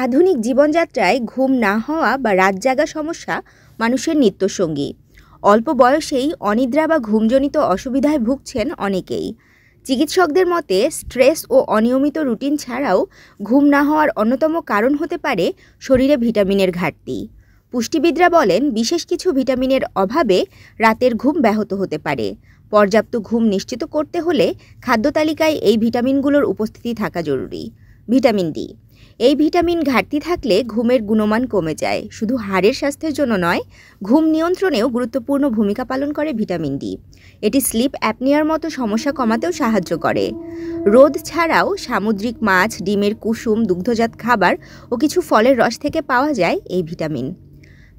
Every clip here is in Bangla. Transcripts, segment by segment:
আধুনিক জীবনযাত্রায় ঘুম না হওয়া বা রাত জাগা সমস্যা মানুষের নিত্যসঙ্গী। অল্প বয়সেই অনিদ্রা বা ঘুমজনিত অসুবিধায় ভুগছেন অনেকেই। চিকিৎসকদের মতে স্ট্রেস ও অনিয়মিত রুটিন ছাড়াও ঘুম না হওয়ার অন্যতম কারণ হতে পারে শরীরে ভিটামিনের ঘাটতি। পুষ্টিবিদরা বলেন, বিশেষ কিছু ভিটামিনের অভাবে রাতের ঘুম ব্যাহত হতে পারে। পর্যাপ্ত ঘুম নিশ্চিত করতে হলে খাদ্য তালিকায় এই ভিটামিনগুলোর উপস্থিতি থাকা জরুরি। ভিটামিন ডি, এই ভিটামিন ঘাটতি থাকলে ঘুমের গুণমান কমে যায়। শুধু হাড়ের স্বাস্থ্যের জন্য নয়, ঘুম নিয়ন্ত্রণেও গুরুত্বপূর্ণ ভূমিকা পালন করে ভিটামিন ডি। এটি স্লিপ অ্যাপনিয়ার মতো সমস্যা কমাতেও সাহায্য করে। রোদ ছাড়াও সামুদ্রিক মাছ, ডিমের কুসুম, দুগ্ধজাত খাবার ও কিছু ফলের রস থেকে পাওয়া যায় এই ভিটামিন।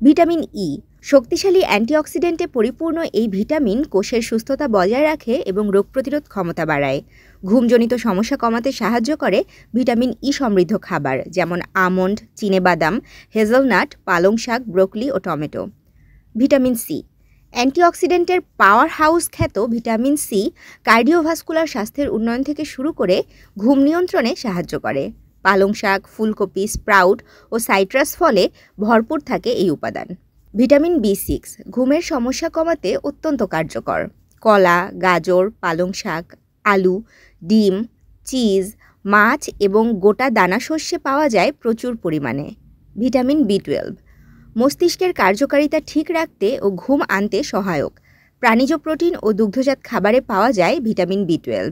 ভিটামিন ই, শক্তিশালী অ্যান্টিঅক্সিডেন্টে পরিপূর্ণ এই ভিটামিন কোষের সুস্থতা বজায় রাখে এবং রোগ প্রতিরোধ ক্ষমতা বাড়ায়। ঘুমজনিত সমস্যা কমাতে সাহায্য করে ভিটামিন ই সমৃদ্ধ খাবার, যেমন আমন্ড, চিনেবাদাম, হেজেলনাট, পালং শাক, ব্রোকলি ও টমেটো। ভিটামিন সি, অ্যান্টিঅক্সিডেন্টের পাওয়ার হাউস খ্যাত ভিটামিন সি কার্ডিওভাস্কুলার স্বাস্থ্যের উন্নয়ন থেকে শুরু করে ঘুম নিয়ন্ত্রণে সাহায্য করে। পালং শাক, ফুলকপি, স্প্রাউট ও সাইট্রাস ফলে ভরপুর থাকে এই উপাদান। ভিটামিন বি6, ঘুমের সমস্যা কমাতে অত্যন্ত কার্যকর। কলা, গাজর, পালং শাক, আলু, ডিম, চিজ, মাছ এবং গোটা দানা শস্যে পাওয়া যায় প্রচুর পরিমাণে। ভিটামিন বি12, মস্তিষ্কের কার্যকারিতা ঠিক রাখতে ও ঘুম আনতে সহায়ক। প্রাণীজ প্রোটিন ও দুগ্ধজাত খাবারে পাওয়া যায় ভিটামিন বি12।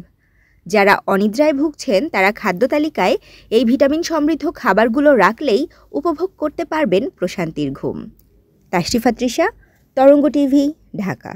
যারা অনিদ্রায় ভুগছেন তারা খাদ্য তালিকায় এই ভিটামিন সমৃদ্ধ খাবারগুলো রাখলেই উপভোগ করতে পারবেন প্রশান্তির ঘুম। তাশরিফা তৃষা, তরঙ্গ টিভি, ঢাকা।